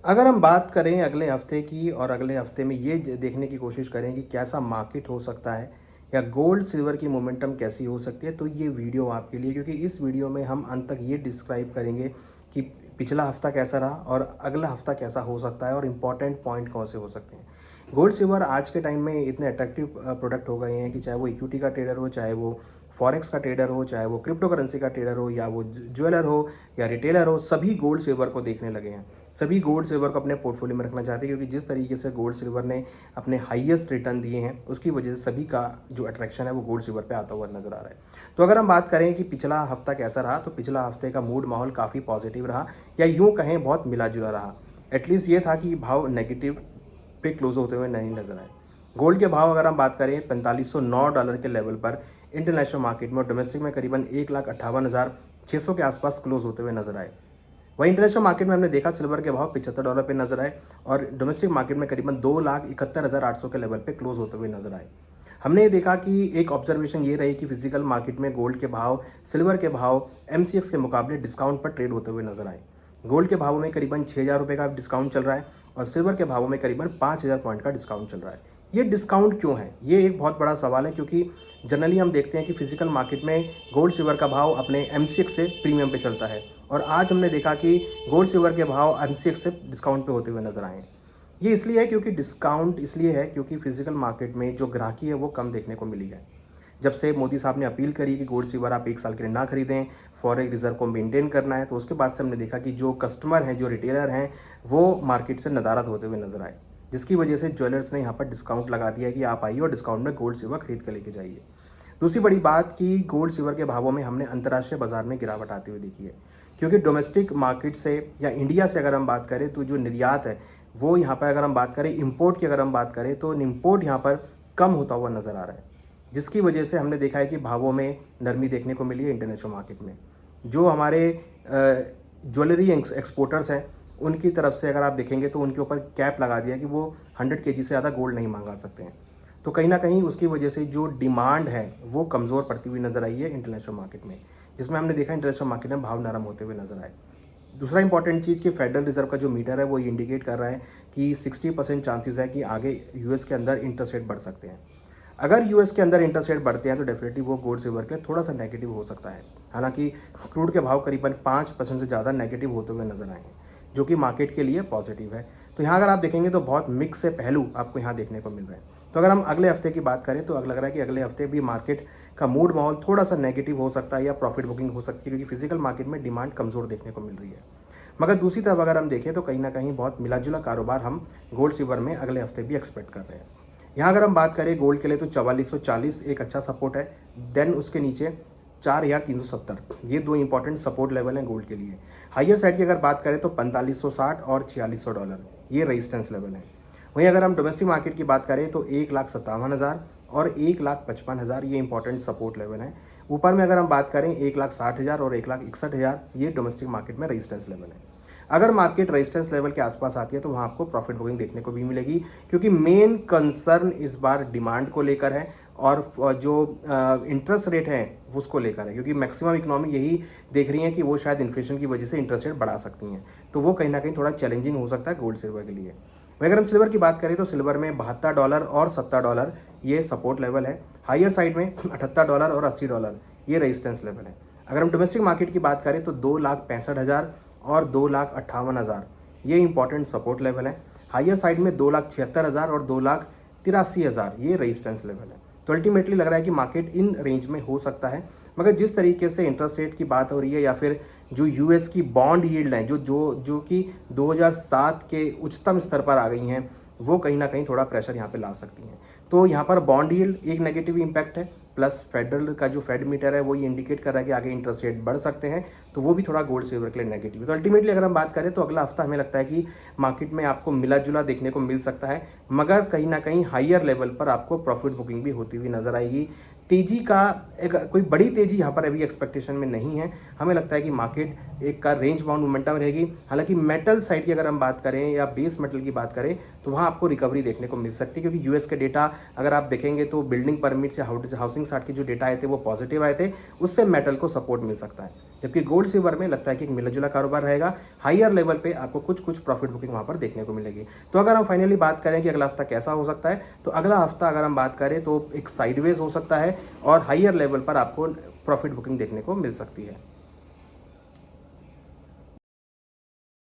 अगर हम बात करें अगले हफ्ते की और अगले हफ्ते में ये देखने की कोशिश करें कि कैसा मार्केट हो सकता है या गोल्ड सिल्वर की मोमेंटम कैसी हो सकती है, तो ये वीडियो आपके लिए, क्योंकि इस वीडियो में हम अंत तक ये डिस्क्राइब करेंगे कि पिछला हफ्ता कैसा रहा और अगला हफ्ता कैसा हो सकता है और इम्पॉर्टेंट पॉइंट कौन से हो सकते हैं। गोल्ड सिल्वर आज के टाइम में इतने अट्रैक्टिव प्रोडक्ट हो गए हैं कि चाहे वो इक्विटी का ट्रेडर हो, चाहे वो फॉरेक्स का ट्रेडर हो, चाहे वो क्रिप्टो करेंसी का ट्रेडर हो, या वो ज्वेलर हो या रिटेलर हो, सभी गोल्ड सिल्वर को देखने लगे हैं। सभी गोल्ड सिल्वर को अपने पोर्टफोलियो में रखना चाहते हैं, क्योंकि जिस तरीके से गोल्ड सिल्वर ने अपने हाईएस्ट रिटर्न दिए हैं उसकी वजह से सभी का जो अट्रैक्शन है वो गोल्ड सिल्वर पे आता हुआ नजर आ रहा है। तो अगर हम बात करें कि पिछला हफ्ता कैसा रहा, तो पिछला हफ्ते का मूड माहौल काफ़ी पॉजिटिव रहा, या यूँ कहें बहुत मिला जुला रहा। एटलीस्ट ये था कि भाव नेगेटिव पे क्लोज होते हुए नहीं नजर आए। गोल्ड के भाव अगर हम बात करें $4509 के लेवल पर इंटरनेशनल मार्केट में और डोमेस्टिक में करीबन 1,58,600 के आसपास क्लोज होते हुए नजर आए। वहीं इंटरनेशनल मार्केट में हमने देखा सिल्वर के भाव $75 पे नजर आए और डोमेस्टिक मार्केट में करीबन 2,71,800 के लेवल पे क्लोज होते हुए नजर आए। हमने ये देखा कि एक ऑब्जर्वेशन ये रही कि फिजिकल मार्केट में गोल्ड के भाव सिल्वर के भाव एमसीएक्स के मुकाबले डिस्काउंट पर ट्रेड होते हुए नजर आए। गोल्ड के भावों में करीबन 6,000 रुपये का डिस्काउंट चल रहा है और सिल्वर के भावों में करीबन 5,000 पॉइंट का डिस्काउंट चल रहा है। ये डिस्काउंट क्यों है, ये एक बहुत बड़ा सवाल है, क्योंकि जनरली हम देखते हैं कि फिजिकल मार्केट में गोल्ड सिल्वर का भाव अपने एमसीएक्स से प्रीमियम पे चलता है और आज हमने देखा कि गोल्ड सिल्वर के भाव एमसीएक्स से डिस्काउंट पे होते हुए नजर आए हैं। ये इसलिए है क्योंकि डिस्काउंट इसलिए है क्योंकि फिजिकल मार्केट में जो ग्राहकी है वो कम देखने को मिली है। जब से मोदी साहब ने अपील करी कि गोल्ड सिल्वर आप 1 साल के लिए ना खरीदें, फॉरेक्स रिजर्व को मेंटेन करना है, तो उसके बाद से हमने देखा कि जो कस्टमर हैं, जो रिटेलर हैं, वो मार्केट से नदारद होते हुए नजर आए, जिसकी वजह से ज्वेलर्स ने यहाँ पर डिस्काउंट लगा दिया कि आप आइए और डिस्काउंट में गोल्ड सिल्वर खरीद कर लेके जाइए। दूसरी बड़ी बात कि गोल्ड सिल्वर के भावों में हमने अंतर्राष्ट्रीय बाजार में गिरावट आती हुई देखी है, क्योंकि डोमेस्टिक मार्केट से या इंडिया से अगर हम बात करें तो जो निर्यात है वो यहाँ पर, अगर हम बात करें इम्पोर्ट की, अगर हम बात करें तो इम्पोर्ट यहाँ पर कम होता हुआ नजर आ रहा है, जिसकी वजह से हमने देखा है कि भावों में नरमी देखने को मिली है इंटरनेशनल मार्केट में। जो हमारे ज्वेलरी एक्सपोर्टर्स हैं उनकी तरफ से अगर आप देखेंगे तो उनके ऊपर कैप लगा दिया कि वो 100 kg से ज़्यादा गोल्ड नहीं मंगा सकते हैं। तो कहीं ना कहीं उसकी वजह से जो डिमांड है वो कमज़ोर पड़ती हुई नजर आई है इंटरनेशनल मार्केट में, जिसमें हमने देखा इंटरनेशनल मार्केट में भाव नरम होते हुए नजर आए। दूसरा इंपॉर्टेंट चीज़ कि फेडरल रिजर्व का जो मीटर है वो ये इंडिकेट कर रहा है कि 60% चांसेस है कि आगे यूएस के अंदर इंटरेस्ट रेट बढ़ सकते हैं। अगर यूएस के अंदर इंटरेस्ट रेट बढ़ते हैं तो डेफिनेटली वो गोल्ड सिल्वर के थोड़ा सा नेगेटिव हो सकता है। हालांकि क्रूड के भाव करीबन 5% से ज़्यादा नेगेटिव होते हुए नजर आए हैं, जो कि मार्केट के लिए पॉजिटिव है। तो यहाँ अगर आप देखेंगे तो बहुत मिक्स से पहलू आपको यहाँ देखने को मिल रहे हैं। तो अगर हम अगले हफ्ते की बात करें तो लग रहा है कि अगले हफ्ते भी मार्केट का मूड माहौल थोड़ा सा नेगेटिव हो सकता है या प्रॉफिट बुकिंग हो सकती है, क्योंकि फिजिकल मार्केट में डिमांड कमज़ोर देखने को मिल रही है। मगर दूसरी तरफ अगर हम देखें तो कहीं ना कहीं बहुत मिला जुला कारोबार हम गोल्ड सिल्वर में अगले हफ्ते भी एक्सपेक्ट कर रहे हैं। यहाँ अगर हम बात करें गोल्ड के लिए तो 4440 एक अच्छा सपोर्ट है, देन उसके नीचे 4370, ये दो इंपॉर्टेंट सपोर्ट लेवल हैं गोल्ड के लिए। हाइयर साइड की अगर बात करें तो $4560 और $4600 ये रेजिस्टेंस लेवल है। वहीं अगर हम डोमेस्टिक मार्केट की बात करें तो 1,57,000 और 1,55,000 ये इंपॉर्टेंट सपोर्ट लेवल है। ऊपर में अगर हम बात करें 1,60,000 और 1,61,000 ये डोमेस्टिक मार्केट में रेजिस्टेंस लेवल है। अगर मार्केट रेजिस्टेंस लेवल के आसपास आती है तो वहाँ आपको प्रॉफिट बुकिंग देखने को भी मिलेगी, क्योंकि मेन कंसर्न इस बार डिमांड को लेकर है और जो इंटरेस्ट रेट है उसको लेकर है, क्योंकि मैक्सिमम इकोनॉमी यही देख रही है कि वो शायद इन्फ्लेशन की वजह से इंटरेस्ट रेट बढ़ा सकती हैं। तो वो कहीं ना कहीं थोड़ा चैलेंजिंग हो सकता है गोल्ड सिल्वर के लिए। अगर हम सिल्वर की बात करें तो सिल्वर में $72 और $70 ये सपोर्ट लेवल है। हायर साइड में $78 और $80 ये रेजिस्टेंस लेवल है। अगर हम डोमेस्टिक मार्केट की बात करें तो 2,65,000 और 2,58,000 ये इंपॉर्टेंट सपोर्ट लेवल है। हायर साइड में 2,76,000 और 2,83,000 ये रेजिस्टेंस लेवल है। तो अल्टीमेटली लग रहा है कि मार्केट इन रेंज में हो सकता है, मगर जिस तरीके से इंटरेस्ट रेट की बात हो रही है या फिर जो यूएस की बॉन्ड यील्ड है जो कि 2007 के उच्चतम स्तर पर आ गई हैं, वो कहीं ना कहीं थोड़ा प्रेशर यहाँ पे ला सकती हैं। तो यहाँ पर बॉन्ड यील्ड एक नेगेटिव इम्पैक्ट है, प्लस फेडरल का जो फेड मीटर है वो ये इंडिकेट कर रहा है कि आगे इंटरेस्ट रेट बढ़ सकते हैं, तो वो भी थोड़ा गोल्ड सिल्वर के लिए नेगेटिव है। तो अल्टीमेटली अगर हम बात करें तो अगला हफ्ता हमें लगता है कि मार्केट में आपको मिला जुला देखने को मिल सकता है, मगर कहीं ना कहीं हाइयर लेवल पर आपको प्रॉफिट बुकिंग भी होती हुई नजर आएगी। तेजी का एक कोई बड़ी तेजी यहाँ पर अभी एक्सपेक्टेशन में नहीं है। हमें लगता है कि मार्केट एक का रेंज बाउंड मोमेंटम रहेगी। हालांकि मेटल साइड की अगर हम बात करें या बेस मेटल की बात करें तो वहाँ आपको रिकवरी देखने को मिल सकती है, क्योंकि यूएस के डेटा अगर आप देखेंगे तो बिल्डिंग परमिट या हाउसिंग स्टार्ट के जो डेटा आए थे वो पॉजिटिव आए थे, उससे मेटल को सपोर्ट मिल सकता है। जबकि गोल्ड सिल्वर में लगता है कि एक मिला जुला कारोबार रहेगा, हायर लेवल पे आपको कुछ प्रॉफिट बुकिंग वहाँ पर देखने को मिलेगी। तो अगर हम फाइनली बात करें कि अगला हफ्ता कैसा हो सकता है, तो अगला हफ्ता अगर हम बात करें तो एक साइडवेज हो सकता है और हायर लेवल पर आपको प्रॉफिट बुकिंग देखने को मिल सकती है।